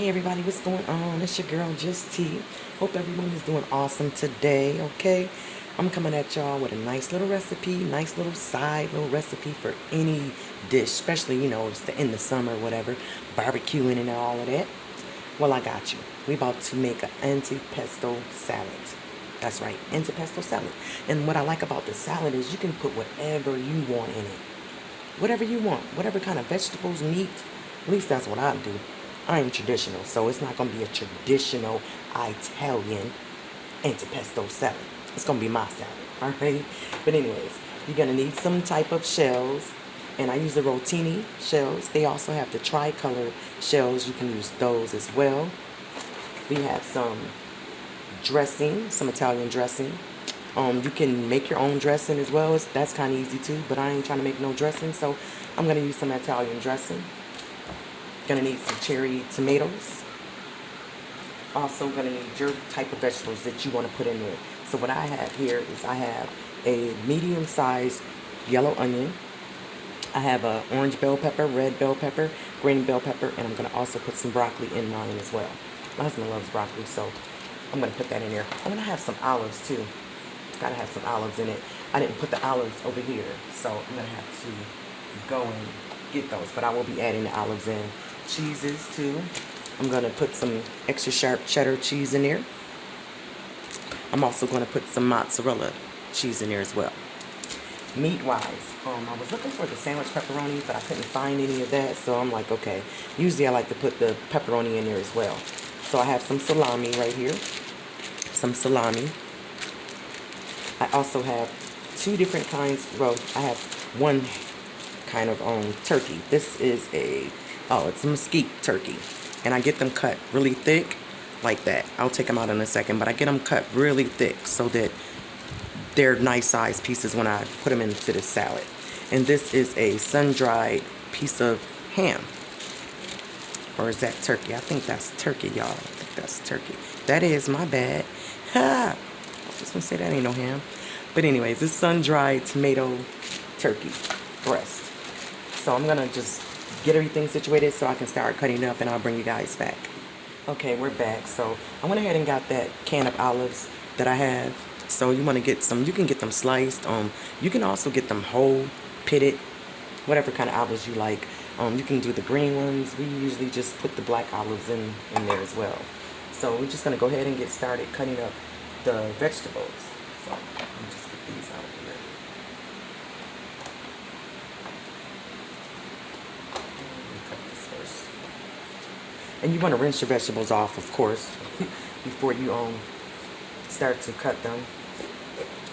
Hey everybody, what's going on? It's your girl Just T. Hope everyone is doing awesome today, okay? I'm coming at y'all with a nice little recipe, nice little side little recipe for any dish, especially, it's in the summer, whatever, barbecuing and all of that. Well, I got you. We about to make an antipasto salad. That's right, antipasto salad. And what I like about the salad is you can put whatever you want in it. Whatever you want, whatever kind of vegetables, meat. At least that's what I do. I'm traditional, so it's not going to be a traditional Italian antipasto salad. It's going to be my salad, all right? But anyways, you're going to need some type of shells, and I use the rotini shells. They also have the tricolor shells. You can use those as well. We have some dressing, some Italian dressing. You can make your own dressing as well. That's kind of easy too, but I ain't trying to make no dressing, so I'm going to use some Italian dressing. Gonna need some cherry tomatoes. Also gonna need your type of vegetables that you want to put in there. So what I have here is I have a medium-sized yellow onion. I have a orange bell pepper, red bell pepper, green bell pepper, and I'm gonna also put some broccoli in mine as well. My husband loves broccoli, so I'm gonna put that in there. I'm gonna have some olives too. Gotta have some olives in it. I didn't put the olives over here, so I'm gonna have to go and get those, but I will be adding the olives in. Cheeses too. I'm going to put some extra sharp cheddar cheese in there. I'm also going to put some mozzarella cheese in there as well. Meat wise, I was looking for the sandwich pepperoni, but I couldn't find any of that, so I'm like, okay. Usually I like to put the pepperoni in there as well. So I have some salami right here. Some salami. I also have two different kinds. Well, I have one kind of turkey. This is it's a mesquite turkey, and I get them cut really thick like that. I'll take them out in a second, but I get them cut really thick so that they're nice sized pieces when I put them into the salad. And this is a sun-dried piece of ham, or is that turkey? I think that's turkey, y'all. I think that's turkey. That is, my bad. Ha! I was just gonna say that ain't no ham. But anyways, this sun-dried tomato turkey breast. So I'm gonna just get everything situated so I can start cutting it up, and I'll bring you guys back. Okay, we're back. So I went ahead and got that can of olives that I have. So you want to get some, you can get them sliced. You can also get them whole, pitted, whatever kind of olives you like. You can do the green ones. We usually just put the black olives in there as well. So we're just gonna go ahead and get started cutting up the vegetables. So let me just get these out here. And you want to rinse your vegetables off, of course, before you start to cut them.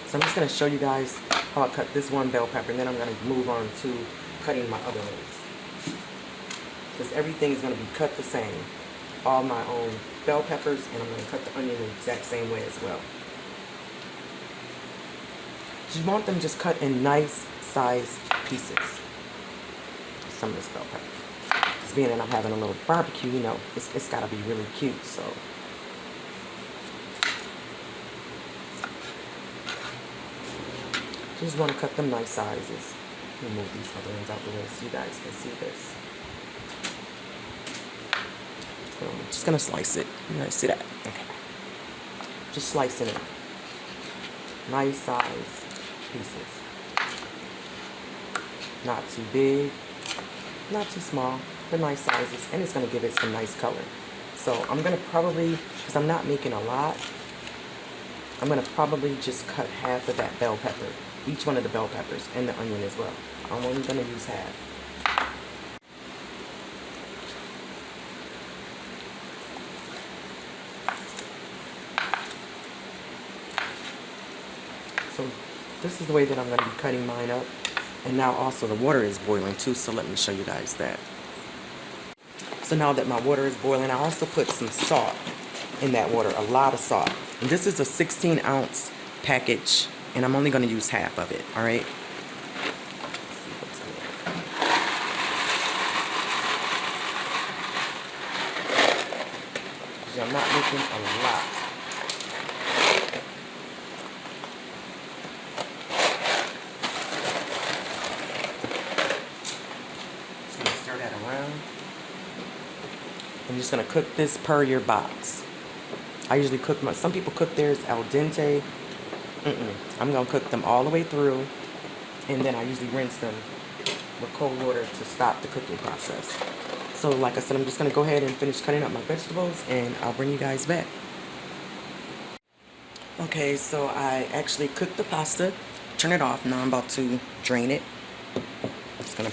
So I'm just going to show you guys how I cut this one bell pepper, and then I'm going to move on to cutting my other ones. Because everything is going to be cut the same. All my own bell peppers, and I'm going to cut the onion the exact same way as well. You want them just cut in nice size pieces. Some of this bell pepper. Being that I'm having a little barbecue, it's got to be really cute, so. Just want to cut them nice sizes. Let me move these other ones out the way so you guys can see this. So I'm just going to slice it. You guys see that? Okay. Just slicing it. Nice size pieces. Not too big, not too small. The nice sizes, and it's going to give it some nice color. So I'm going to probably, because I'm not making a lot, I'm going to probably just cut half of that bell pepper, each one of the bell peppers, and the onion as well. I'm only going to use half. So this is the way that I'm going to be cutting mine up. And now also the water is boiling too, so let me show you guys that. So now that my water is boiling, I also put some salt in that water, a lot of salt. And this is a 16-ounce package, and I'm only going to use half of it, all right? I'm not making a lot. just gonna cook this per your box. I usually cook some people cook theirs al dente. I'm gonna cook them all the way through, and then I usually rinse them with cold water to stop the cooking process. So like I said, I'm just gonna go ahead and finish cutting up my vegetables, and I'll bring you guys back. Okay, so I actually cooked the pasta, turn it off. Now I'm about to drain it. Just gonna,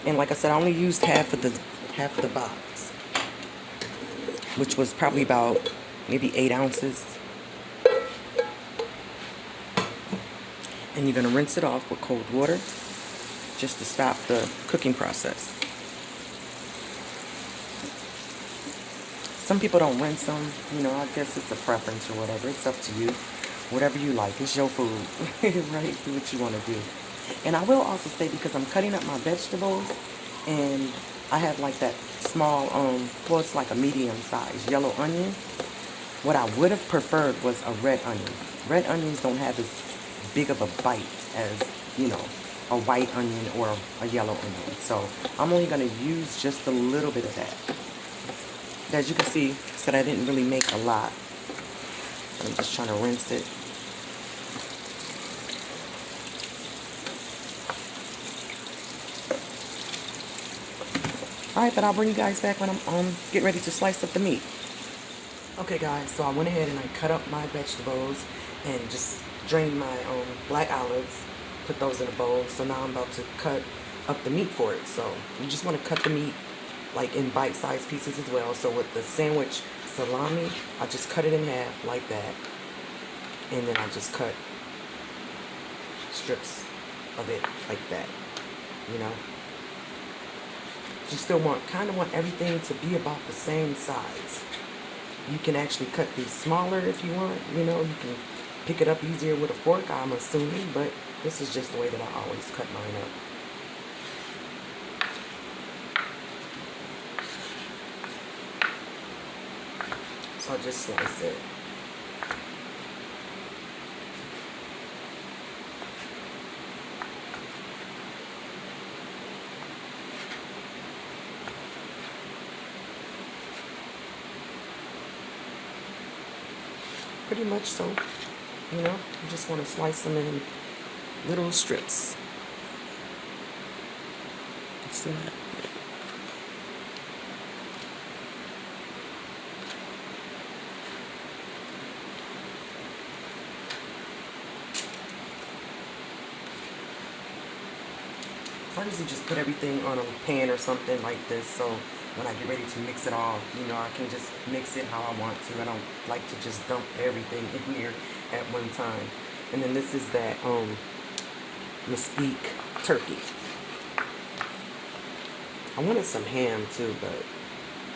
and like I said, I only used half of the box, which was probably about maybe 8 ounces. And you're gonna rinse it off with cold water just to stop the cooking process. Some people don't rinse them, you know, I guess it's a preference or whatever. It's up to you. Whatever you like, it's your food, right? Do what you want to do. And I will also say, because I'm cutting up my vegetables, and I have like that small, well, it's like a medium size yellow onion. What I would have preferred was a red onion. Red onions don't have as big of a bite as, you know, a white onion or a yellow onion. So I'm only going to use just a little bit of that. As you can see, I said I didn't really make a lot. I'm just trying to rinse it. Alright, but I'll bring you guys back when I'm getting ready to slice up the meat. Okay guys, so I went ahead and I cut up my vegetables and just drained my black olives, put those in a bowl. So now I'm about to cut up the meat for it. So you just want to cut the meat like in bite-sized pieces as well. So with the sandwich salami, I just cut it in half like that, and then I just cut strips of it like that, you know. You still kind of want everything to be about the same size. You can actually cut these smaller if you want, you know. You can pick it up easier with a fork, I'm assuming, but this is just the way that I always cut mine up. So I'll just slice it. Pretty much so, you know, you just want to slice them in little strips. See that? I usually just put everything on a pan or something like this, so when I get ready to mix it all, you know, I can just mix it how I want to. I don't like to just dump everything in here at one time. And then this is that mesquite turkey. I wanted some ham too, but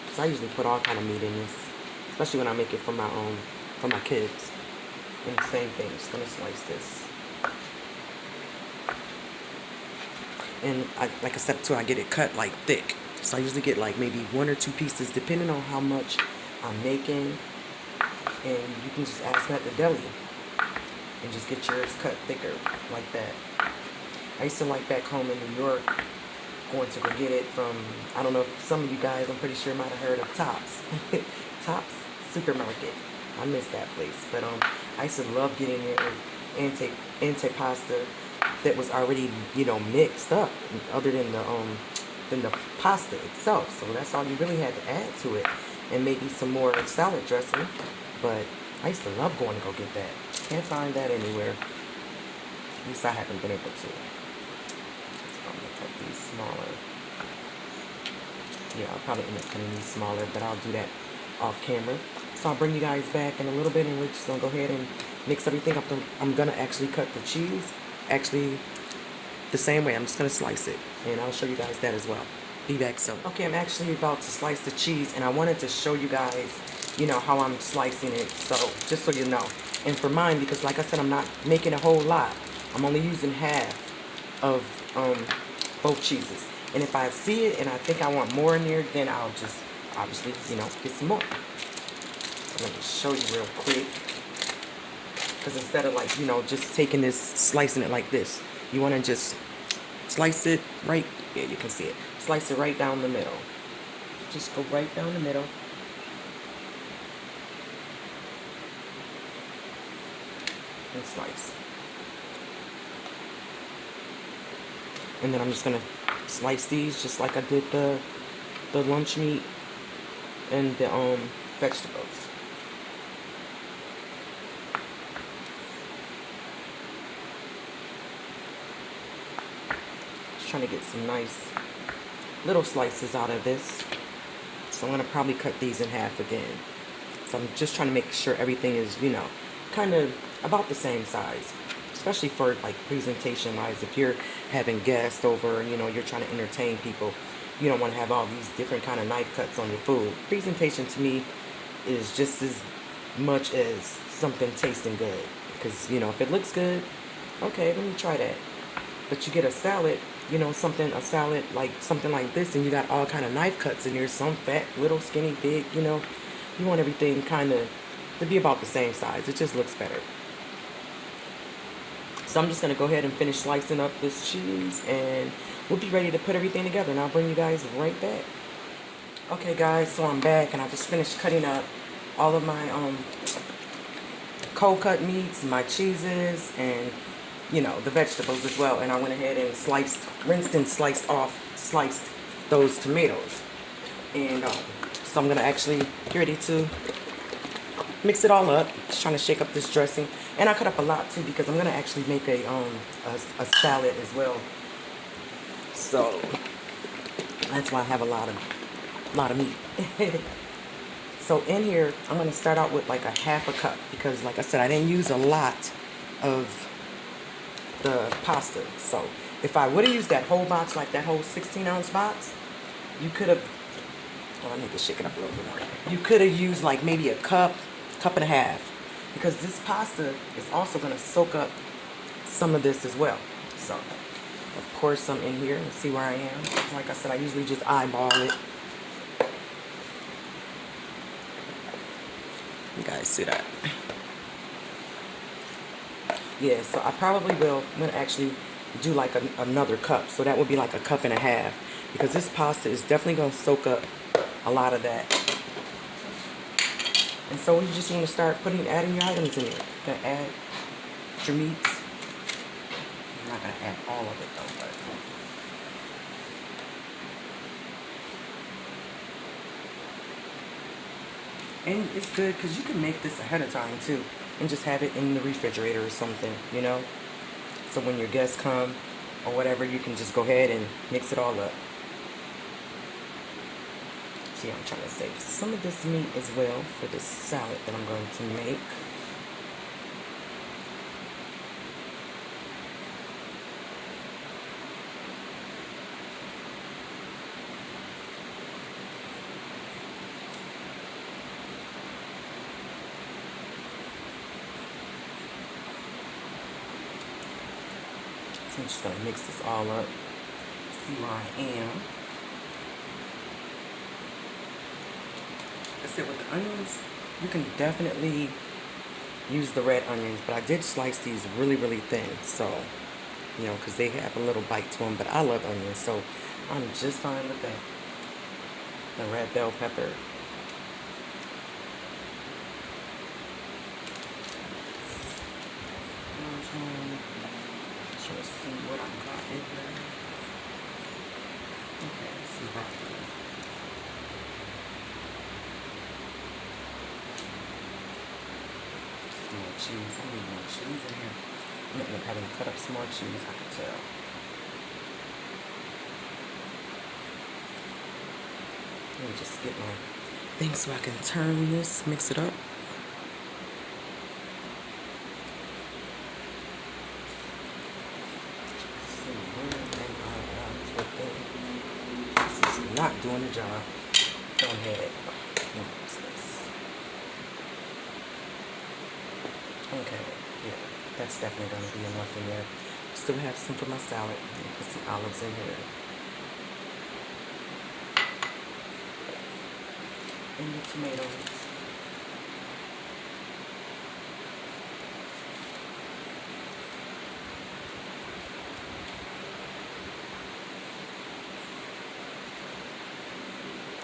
because I usually put all kind of meat in this, especially when I make it for my kids. And the same thing, just gonna slice this. And like I said too, I get it cut like thick. So I usually get like maybe 1 or 2 pieces depending on how much I'm making. And you can just ask at the deli and just get yours cut thicker like that. I used to like back home in New York going to go get it from, I don't know if some of you guys, I'm pretty sure, might have heard of Tops. Tops Supermarket. I miss that place. But I used to love getting their antipasto that was already, you know, mixed up, other than the pasta itself. So that's all you really had to add to it, and maybe some more salad dressing. But I used to love going to go get that. Can't find that anywhere. At least I haven't been able to. So I'm gonna cut these smaller. Yeah, I'll probably end up cutting these smaller, but I'll do that off camera. So I'll bring you guys back in a little bit, and we're just gonna go ahead and mix everything up. I'm gonna actually cut the cheese actually the same way. I'm just gonna slice it, and I'll show you guys that as well. Be back soon. Okay, I'm actually about to slice the cheese, and I wanted to show you guys, you know, how I'm slicing it. So just so you know, and for mine, because like I said, I'm not making a whole lot. I'm only using half of both cheeses. And if I see it and I think I want more in there, then I'll just obviously, you know, get some more. So let me show you real quick. Because instead of, like, you know, just taking this, slicing it like this, you want to just slice it right, yeah, you can see it. slice it right down the middle. Just go right down the middle. And slice. And then I'm just gonna slice these just like I did the lunch meat and the vegetables. Just trying to get some nice little slices out of this. So I'm gonna probably cut these in half again. So I'm just trying to make sure everything is, you know, kind of about the same size. Especially for like presentation wise, if you're having guests over, you know, you're trying to entertain people, you don't want to have all these different kind of knife cuts on your food. Presentation to me is just as much as something tasting good, because, you know, if it looks good, okay, let me try that. But you get a salad, you know, a salad like something like this, and you got all kind of knife cuts in there, some fat, little, skinny, big, you know, you want everything kind of to be about the same size. It just looks better. So I'm just going to go ahead and finish slicing up this cheese, and we'll be ready to put everything together, and I'll bring you guys right back. Okay guys, so I'm back, and I just finished cutting up all of my cold cut meats, my cheeses, and, you know, the vegetables as well. And I went ahead and rinsed and sliced those tomatoes. And so I'm going to actually get ready to mix it all up. Just trying to shake up this dressing. And I cut up a lot too, because I'm going to actually make a salad as well. So that's why I have a lot of meat. So in here, I'm going to start out with like a half a cup, because like I said, I didn't use a lot of the pasta. So if I would have used that whole box, like that whole 16-ounce box, you could have, well, I need to shake it up a little bit more. You could have used like maybe a cup and a half, because this pasta is also going to soak up some of this as well. So of course I'm in here and see where I am. Like I said, I usually just eyeball it. You guys see that? Yeah, so I probably will. I'm going to actually do like another cup. So that would be like a cup and a half, because this pasta is definitely going to soak up a lot of that. And so you just want to start adding your items in here. You're going to add your meats. I'm not going to add all of it though, but and it's good because you can make this ahead of time too, and just have it in the refrigerator or something, you know. So when your guests come or whatever, you can just go ahead and mix it all up. See, I'm trying to save some of this meat as well for the salad that I'm going to make. So I'm just going to mix this all up, see where I am. Like I said, with the onions, you can definitely use the red onions, but I did slice these really, really thin, so, you know, because they have a little bite to them, but I love onions, so I'm just fine with that. The red bell pepper. Trying to see what I got in here. Okay, some broccoli. Some more cheese. I need more cheese in here. I'm going to have to cut up some more cheese, I can tell. Let me just get my thing so I can turn this, mix it up. This is not doing the job. Go ahead. What's this? Okay, yeah, that's definitely going to be enough in there. Still have some for my salad. Put some olives in here. And the tomatoes.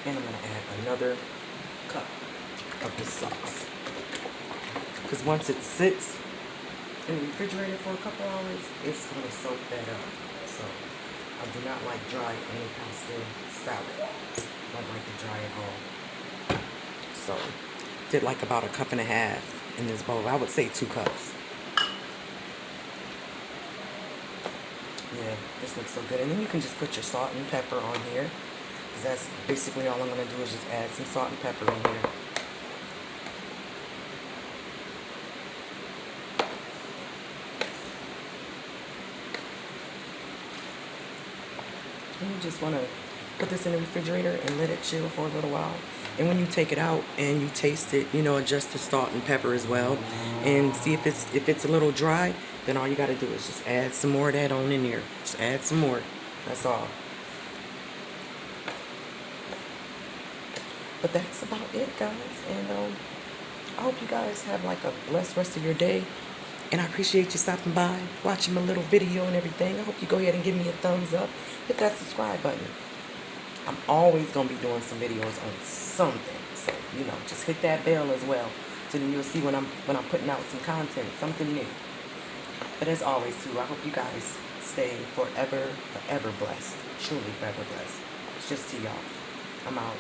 And I'm going to add another cup of the sauce. Because once it sits in the refrigerator for a couple hours, it's going to soak that up. So I do not like dry antipasto salad. I don't like to dry at all. So did like about a cup and a half in this bowl. I would say 2 cups. Yeah, this looks so good. And then you can just put your salt and pepper on here. Because that's basically all I'm going to do is just add some salt and pepper in here. And you just want to put this in the refrigerator and let it chill for a little while. And when you take it out and you taste it, you know, adjust the salt and pepper as well. And see if it's a little dry, then all you got to do is just add some more of that on in there. Just add some more. That's all. But that's about it, guys. And I hope you guys have like a blessed rest of your day. And I appreciate you stopping by, watching my little video and everything. I hope you go ahead and give me a thumbs up. Hit that subscribe button. I'm always going to be doing some videos on something. So, you know, just hit that bell as well. So then you'll see when I'm putting out some content, something new. But as always, too, I hope you guys stay forever blessed. Truly forever blessed. It's just to y'all. I'm out.